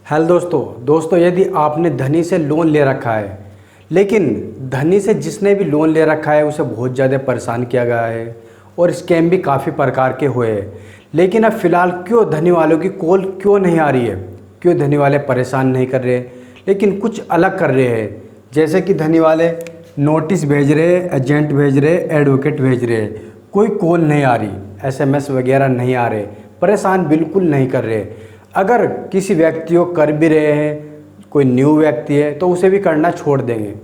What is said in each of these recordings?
Hello दोस्तों यदि आपने धनी से लोन ले रखा है, लेकिन धनी से जिसने भी लोन ले रखा है उसे बहुत ज़्यादा परेशान किया गया है और स्कैम भी काफ़ी प्रकार के हुए हैं। लेकिन अब फ़िलहाल क्यों धनी वालों की कॉल क्यों नहीं आ रही है, क्यों धनी वाले परेशान नहीं कर रहे, लेकिन कुछ अलग कर रहे हैं। जैसे कि धनी वाले नोटिस भेज रहे, एजेंट भेज रहे, एडवोकेट भेज रहे, कोई कॉल नहीं आ रही, एसएमएस वगैरह नहीं आ रहे, परेशान बिल्कुल नहीं कर रहे। अगर किसी व्यक्ति को कर भी रहे हैं, कोई न्यू व्यक्ति है तो उसे भी करना छोड़ देंगे।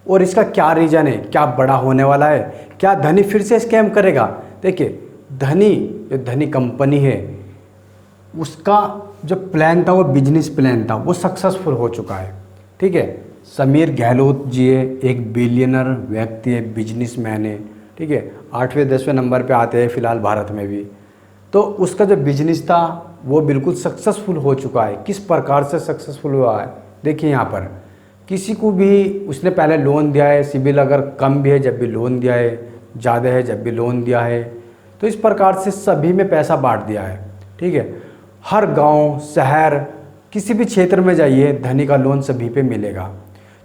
और इसका क्या रीज़न है, क्या बड़ा होने वाला है, क्या धनी फिर से स्कैम करेगा? देखिए, जो धनी कंपनी है उसका जो प्लान था, वो बिजनेस प्लान था, वो सक्सेसफुल हो चुका है। ठीक है, समीर गहलोत जी है, एक बिलियनर व्यक्ति है, बिजनेसमैन है। ठीक है, 8वें 10वें नंबर पे आते हैं फिलहाल भारत में भी। तो उसका जो बिजनेस था वो बिल्कुल सक्सेसफुल हो चुका है। किस प्रकार से सक्सेसफुल हुआ है, देखिए यहाँ पर किसी को भी उसने पहले लोन दिया है, सिबिल अगर कम भी है जब भी लोन दिया है, ज़्यादा है जब भी लोन दिया है, तो इस प्रकार से सभी में पैसा बांट दिया है। ठीक है, हर गांव शहर किसी भी क्षेत्र में जाइए, धनी का लोन सभी पे मिलेगा।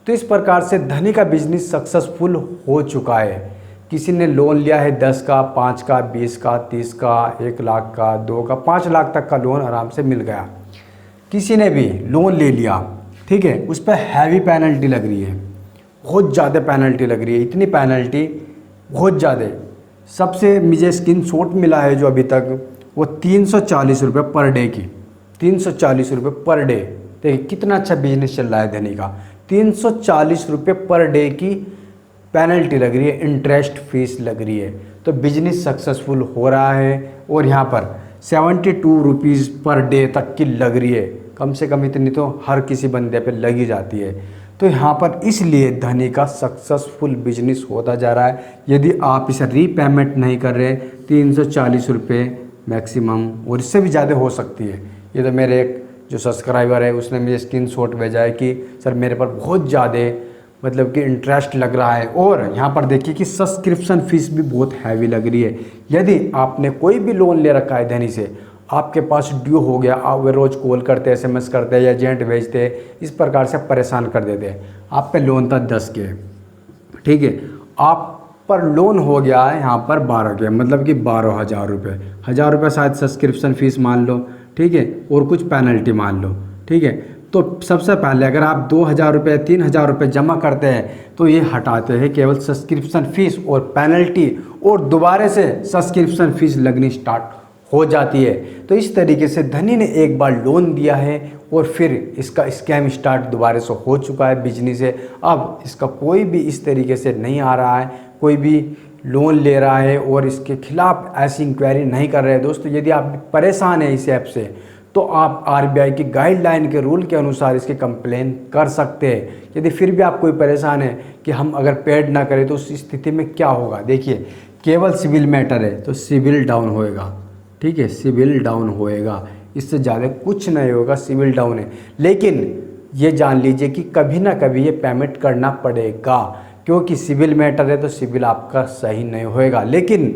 तो इस प्रकार से धनी का बिजनेस सक्सेसफुल हो चुका है। किसी ने लोन लिया है 10 का, 5 का, 20 का, 30 का, 1 लाख का, 2 का, 5 लाख तक का लोन आराम से मिल गया। किसी ने भी लोन ले लिया, ठीक है, उस पर हैवी पेनल्टी लग रही है, बहुत ज़्यादा पेनल्टी लग रही है, इतनी पेनल्टी बहुत ज़्यादा। सबसे मुझे स्क्रीनशॉट मिला है जो अभी तक, वो 340 रुपये पर डे की, 340 रुपये पर डे। देखिए कितना अच्छा बिजनेस चल रहा है धनी का। 340 रुपये पर डे की पेनल्टी लग रही है, इंटरेस्ट फीस लग रही है। तो बिजनेस सक्सेसफुल हो रहा है। और यहाँ पर 72 रुपीज़ पर डे तक की लग रही है, कम से कम इतनी तो हर किसी बंदे पे लगी जाती है। तो यहाँ पर इसलिए धनी का सक्सेसफुल बिजनेस होता जा रहा है। यदि आप इसे रीपेमेंट नहीं कर रहे, 340 रुपये मैक्सिमम, और इससे भी ज़्यादा हो सकती है। ये तो मेरे एक जो सब्सक्राइबर है उसने मुझे स्क्रीनशॉट भेजा है कि सर मेरे पर बहुत ज़्यादा मतलब कि इंटरेस्ट लग रहा है। और यहाँ पर देखिए कि सब्सक्रिप्शन फीस भी बहुत हैवी लग रही है। यदि आपने कोई भी लोन ले रखा है धनी से, आपके पास ड्यू हो गया, आप वे रोज़ कॉल करते, एसएमएस करते या एजेंट भेजते, इस प्रकार से परेशान कर देते हैं। आप पे लोन था 10 के, ठीक है, आप पर लोन हो गया है यहाँ पर 12 के, मतलब कि 12,000 रुपये, 1,000 रुपये शायद सब्सक्रिप्शन फ़ीस मान लो, ठीक है, और कुछ पेनल्टी मान लो। ठीक है, तो सबसे पहले अगर आप 2,000 रुपये 3,000 रुपये जमा करते हैं तो ये हटाते हैं केवल सब्सक्रिप्शन फ़ीस और पेनल्टी, और दोबारा से सब्सक्रिप्शन फ़ीस लगनी स्टार्ट हो जाती है। तो इस तरीके से धनी ने एक बार लोन दिया है और फिर इसका स्कैम स्टार्ट दोबारा से हो चुका है बिजनेस है। अब इसका कोई भी इस तरीके से नहीं आ रहा है, कोई भी लोन ले रहा है और इसके खिलाफ ऐसी इंक्वायरी नहीं कर रहे हैं। दोस्तों यदि आप परेशान हैं इस ऐप से, तो आप आरबीआई की गाइडलाइन के रूल के अनुसार इसकी कंप्लेन कर सकते हैं। यदि फिर भी आप कोई परेशान है कि हम अगर पेड ना करें तो उस स्थिति में क्या होगा, देखिए केवल सिविल मैटर है तो सिविल डाउन होएगा। ठीक है, सिविल डाउन होएगा, इससे ज़्यादा कुछ नहीं होगा, सिविल डाउन है। लेकिन ये जान लीजिए कि कभी ना कभी ये पेमेंट करना पड़ेगा, क्योंकि सिविल मैटर है तो सिविल आपका सही नहीं होएगा। लेकिन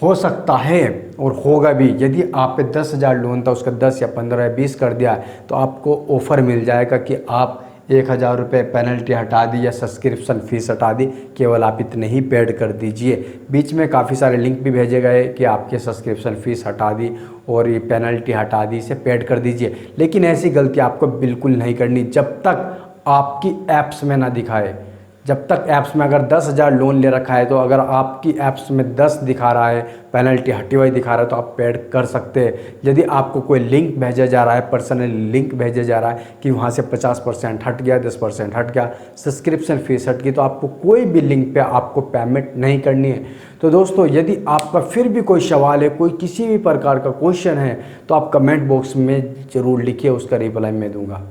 हो सकता है और होगा भी, यदि आप पे 10,000 लोन था उसका 10 या 15 या 20 कर दिया तो आपको ऑफ़र मिल जाएगा कि आप 1,000 रुपये पेनल्टी हटा दी या सब्सक्रिप्शन फ़ीस हटा दी, केवल आप इतने ही पेड कर दीजिए। बीच में काफ़ी सारे लिंक भी भेजे गए कि आपके सब्सक्रिप्शन फ़ीस हटा दी और ये पेनल्टी हटा दी, इसे पेड कर दीजिए। लेकिन ऐसी गलती आपको बिल्कुल नहीं करनी जब तक आपकी ऐप्स में ना दिखाए। जब तक ऐप्स में अगर 10,000 लोन ले रखा है तो अगर आपकी ऐप्स में 10 दिखा रहा है, पेनल्टी हटी हुई दिखा रहा है, तो आप पेड कर सकते हैं। यदि आपको कोई लिंक भेजा जा रहा है, पर्सनल लिंक भेजा जा रहा है कि वहाँ से 50% हट गया, 10% हट गया, सब्सक्रिप्शन फीस हट गई, तो आपको कोई भी लिंक पे आपको पेमेंट नहीं करनी है। तो दोस्तों यदि आपका फिर भी कोई सवाल है, कोई किसी भी प्रकार का क्वेश्चन है, तो आप कमेंट बॉक्स में ज़रूर लिखिए, उसका रिप्लाई मैं दूँगा।